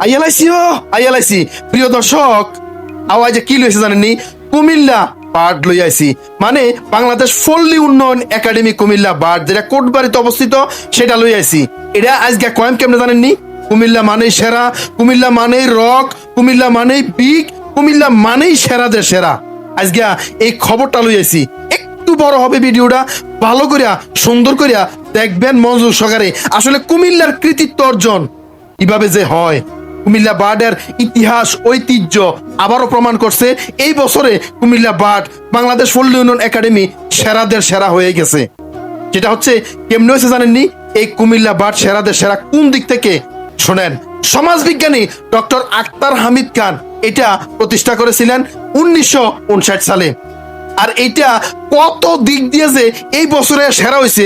আইয়ালাইছি প্রিয় দর্শক, আওয়াজে কি লইছে জানেননি? কুমিল্লা বার্ড লই আইছি, মানে বাংলাদেশ পল্লী উন্নয়ন একাডেমি কুমিল্লা বার্ড, যেটা কোটবাড়িতে অবস্থিত, সেটা লই আইছি। এটা আজকে কয়েম কেমনে জানেননি? কুমিল্লা মানেই সেরা, কুমিল্লা মানেই রক, কুমিল্লা মানেই বিগ, কুমিল্লা মানেই সেরাদের সেরা। আজকে এই খবরটা লই আইছি। একটু বড় হবে ভিডিওটা, ভালো করিয়া সুন্দর করিয়া দেখবেন মনোযোগ সহকারে। আসলে কুমিল্লার কৃতিত্ব অর্জন কিভাবে যে হয়, কুমিল্লা বার্ডের ইতিহাস ঐতিহ্য আবারও প্রমাণ করছে। এই বছরে কুমিল্লা বার্ড বাংলাদেশ পল্লী উন্নয়ন একাডেমি সেরাদের সেরা হয়ে গেছে। যেটা হচ্ছে কেমনে হয়েছে জানেননি? এই কুমিল্লা বার্ড সেরাদের সেরা কোন দিক থেকে শোনেন। সমাজবিজ্ঞানী ডক্টর আক্তার হামিদ খান এটা প্রতিষ্ঠা করেছিলেন 1959 সালে। আর এটা কত দিক দিয়ে যে এই বছরে সেরা হয়েছে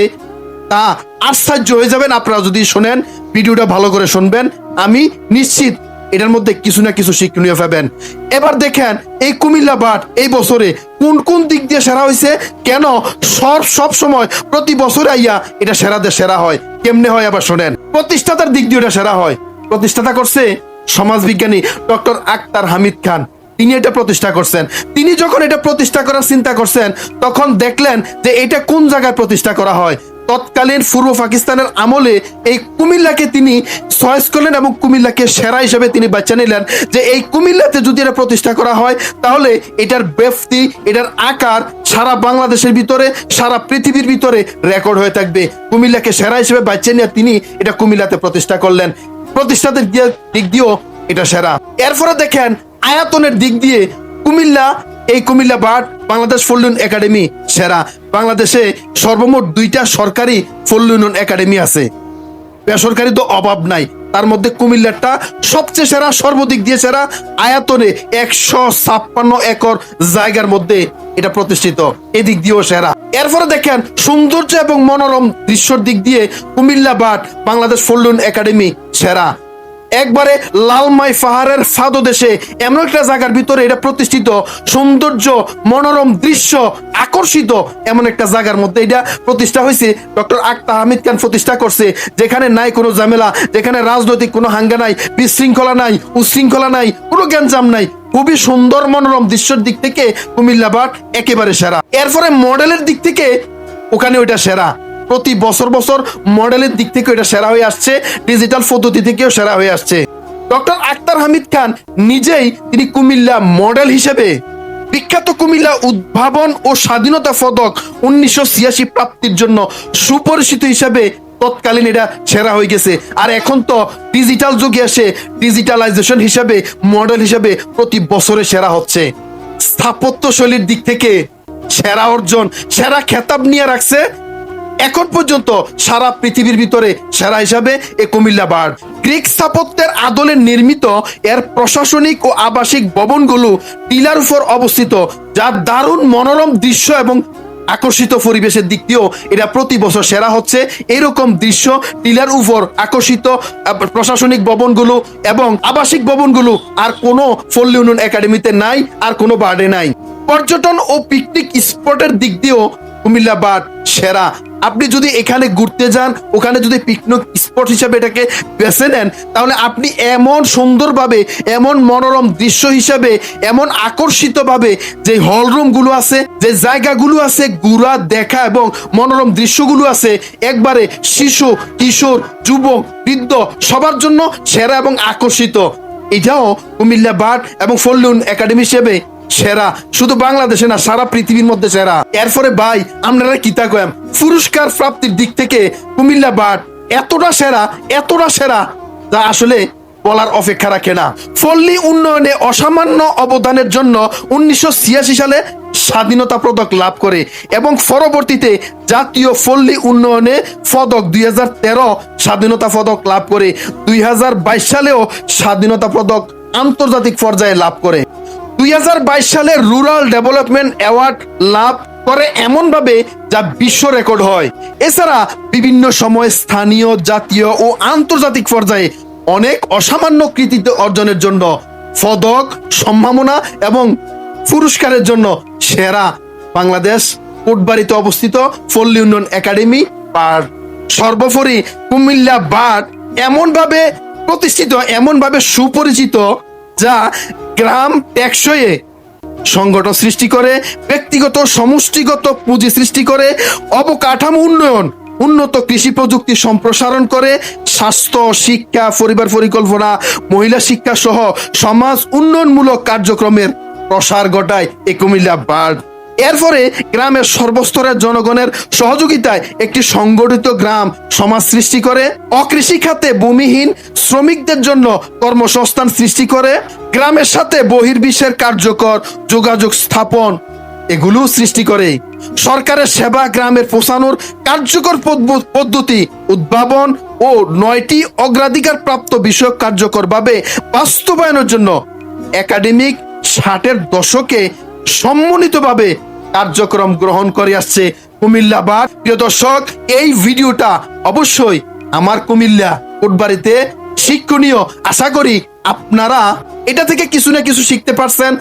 তা আশ্চর্য হয়ে যাবেন আপনারা যদি শোনেন। ভিডিওটা ভালো করে শুনবেন, আমি নিশ্চিত এটার মধ্যে কিছু না কিছু শিক্ষণীয় পাবেন। এবার দেখেন এই কুমিল্লা বার্ড এই বছরে কোন কোন দিক দিয়ে সেরা হয়েছে, কেন সব সময় প্রতি বছরে আইয়া এটা সেরাদের সেরা হয়, কেমনে হয় আবার শোনেন। প্রতিষ্ঠাতার দিক দিয়ে এটা সেরা হয়। প্রতিষ্ঠাতা করছে সমাজবিজ্ঞানী ডক্টর আক্তার হামিদ খান, তিনি এটা প্রতিষ্ঠা করছেন। তিনি যখন এটা প্রতিষ্ঠা করার চিন্তা করছেন তখন দেখলেন যে এটা কোন জায়গায় প্রতিষ্ঠা করা হয়। তৎকালীন পূর্ব পাকিস্তানের আমলে এই কুমিল্লাকে তিনি চয়েস করলেন এবং কুমিল্লাকে সেরা হিসেবে তিনি বাছা নিলেন যে এই কুমিল্লাতে যদি এটা প্রতিষ্ঠা করা হয় তাহলে এটার ব্যাপ্তি, এটার আকার সারা বাংলাদেশের ভিতরে, সারা পৃথিবীর ভিতরে রেকর্ড হয়ে থাকবে। কুমিল্লাকে সেরা হিসেবে বাছা নিয়ে তিনি এটা কুমিল্লাতে প্রতিষ্ঠা করলেন। প্রতিষ্ঠাতার দিক দিয়েও এটা সেরা। এরপরে দেখেন আয়তনের দিক দিয়ে কুমিল্লা বার্ড বাংলাদেশ পল্লী উন্নয়ন একাডেমি সেরা। বাংলাদেশে সর্বমোট 2টা সরকারি পল্লী উন্নয়ন একাডেমি আছে, বেসরকারি তো অভাব নাই। তার মধ্যে কুমিল্লাটা সবচেয়ে সেরা, সর্বদিক দিয়ে সেরা। আয়তনে 156 একর জায়গার মধ্যে এটা প্রতিষ্ঠিত, এদিক দিয়েও সেরা। এরপরে দেখেন সৌন্দর্য এবং মনোরম দৃশ্যর দিক দিয়ে কুমিল্লা বার্ড বাংলাদেশ পল্লী উন্নয়ন একাডেমি সেরা। একবারে লালমাই পাহাড়ের ফাদদেশে এমন একটা জায়গার ভিতরে এটা প্রতিষ্ঠিত, সৌন্দর্য মনোরম দৃশ্য আকর্ষিত এমন একটা জায়গার মধ্যে এটা প্রতিষ্ঠা হয়েছে। ডক্টর আক্তার হামিদ খান প্রতিষ্ঠা করছে, যেখানে নাই কোনো ঝামেলা, যেখানে রাজনৈতিক কোনো হাঙ্গা নাই, বিশৃঙ্খলা নাই, উশৃঙ্খলা নাই, কোনো গ্যাঞ্জাম নাই। খুবই সুন্দর মনোরম দৃশ্যের দিক থেকে কুমিল্লা বার্ড একেবারে সেরা। এরপরে মডেলের দিক থেকে ওখানে ওইটা সেরা। প্রতি বছর মডেলের দিক থেকে এটা সেরা হয়ে আসছে, ডিজিটাল পদ্ধতি থেকেও সেরা হয়ে আসছে। ডক্টর আক্তার হামিদ খান নিজেই তিনি কুমিল্লা মডেল হিসেবে বিখ্যাত। কুমিল্লা উদ্ভাবন ও স্বাধীনতা পদক 1986 প্রাপ্তির জন্য সুপরিচিত হিসেবে তৎকালীন এটা সেরা হয়ে গেছে। আর এখন তো ডিজিটাল যুগে এসে ডিজিটালাইজেশন হিসেবে মডেল হিসেবে প্রতি বছরে সেরা হচ্ছে। স্থাপত্য শৈলীর দিক থেকে সেরা অর্জন, সেরা খেতাব নিয়ে রাখছে এখন পর্যন্ত সারা পৃথিবীর ভিতরে সেরা হিসাবে এই কুমিল্লা বার্ড। গ্রিক স্থাপত্যের আদলে নির্মিত এর প্রশাসনিক ও আবাসিক ভবনগুলো টিলার উপর অবস্থিত, যার দারুণ মনোরম দৃশ্য এবং আকর্ষিত পরিবেশের দিক দিয়েও এটা প্রতি বছর সেরা হচ্ছে। এরকম দৃশ্য টিলার উপর আকর্ষিত প্রশাসনিক ভবনগুলো এবং আবাসিক ভবনগুলো আর কোনো পল্লী উন্নয়ন একাডেমিতে নাই, আর কোনো বার্ডে নাই। পর্যটন ও পিকনিক স্পটের দিক দিয়েও কুমিল্লা বার্ড সেরা। আপনি যদি এখানে ঘুরতে যান, ওখানে যদি পিকনিক স্পট হিসাবে এটাকে বেছে নেন, তাহলে আপনি এমন সুন্দরভাবে, এমন মনোরম দৃশ্য হিসাবে, এমন আকর্ষিতভাবে যে হলরুম গুলো আছে, যে জায়গাগুলো আছে ঘুরা দেখা এবং মনোরম দৃশ্যগুলো আছে, একবারে শিশু, কিশোর, যুবক, বৃদ্ধ সবার জন্য সেরা এবং আকর্ষিত। এটাও কুমিল্লা বার্ড এবং পল্লী উন্নয়ন একাডেমি হিসেবে সেরা। শুধু বাংলাদেশে না, সারা পৃথিবীর মধ্যে সেরা। এরপরে ভাই আপনারা কিতা কয়েম পুরস্কার প্রাপ্তির দিক থেকে কুমিল্লা বার্ড এতটা সেরা যা আসলে বলার অপেক্ষা রাখে না। পল্লী উন্নয়নে অসামান্য অবদানের জন্য 1986 সালে স্বাধীনতা পদক লাভ করে এবং পরবর্তীতে জাতীয় পল্লী উন্নয়নে পদক 2013 স্বাধীনতা পদক লাভ করে, 2022 সালেও স্বাধীনতা পদক আন্তর্জাতিক পর্যায়ে লাভ করে। 2022 সালে রুরাল ডেভেলপমেন্ট অ্যাওয়ার্ড লাভ করে এমন ভাবে যা বিশ্ব রেকর্ড হয়। এছাড়া বিভিন্ন সময় স্থানীয়, জাতীয় ও আন্তর্জাতিক পর্যায়ে অনেক অসামান্য কৃতিত্ব অর্জনের জন্য পদক, সম্মাননা এবং পুরস্কারের জন্য সেরা বাংলাদেশ কোটবাড়িতে অবস্থিত পল্লী উন্নয়ন একাডেমি বার্ড। সর্বোপরি কুমিল্লা বার্ড এমন ভাবে প্রতিষ্ঠিত, এমন ভাবে সুপরিচিত, যা গ্রাম টেকসই সংগঠন সৃষ্টি করে, ব্যক্তিগত সমষ্টিগত পুঁজি সৃষ্টি করে, অবকাঠামো উন্নয়ন, উন্নত কৃষি প্রযুক্তি সম্প্রসারণ করে, স্বাস্থ্য, শিক্ষা, পরিবার পরিকল্পনা, মহিলা শিক্ষা সহ সমাজ উন্নয়নমূলক কার্যক্রমের প্রসার ঘটায় এই কুমিল্লা বার্ড। এরপরে গ্রামের সর্বস্তরের জনগণের সহযোগিতায় একটি সংগঠিত গ্রাম সমাজ সৃষ্টি করে, অকৃষি খাতে ভূমিহীন শ্রমিকদের জন্য কর্মসংস্থান সৃষ্টি করে, গ্রামের সাথে বহির্বিশ্বের কার্যকর যোগাযোগ স্থাপন এগুলো সৃষ্টি করে, সরকারের সেবা গ্রামের পৌঁছানোর কার্যকর পদ্ধতি উদ্ভাবন ও 9টি অগ্রাধিকার প্রাপ্ত বিষয়ক কার্যকরভাবে বাস্তবায়নের জন্য একাডেমিক 60-এর দশকে সম্মিলিতভাবে কার্যক্রম গ্রহণ করে আসছে কুমিল্লা বার্ড। প্রিয় দর্শক, এই ভিডিওটা অবশ্যই আমার কুমিল্লা কোটবাড়িতে শিক্ষণীয়। আশা করি আপনারা এটা থেকে কিছু না কিছু শিখতে পারছেন।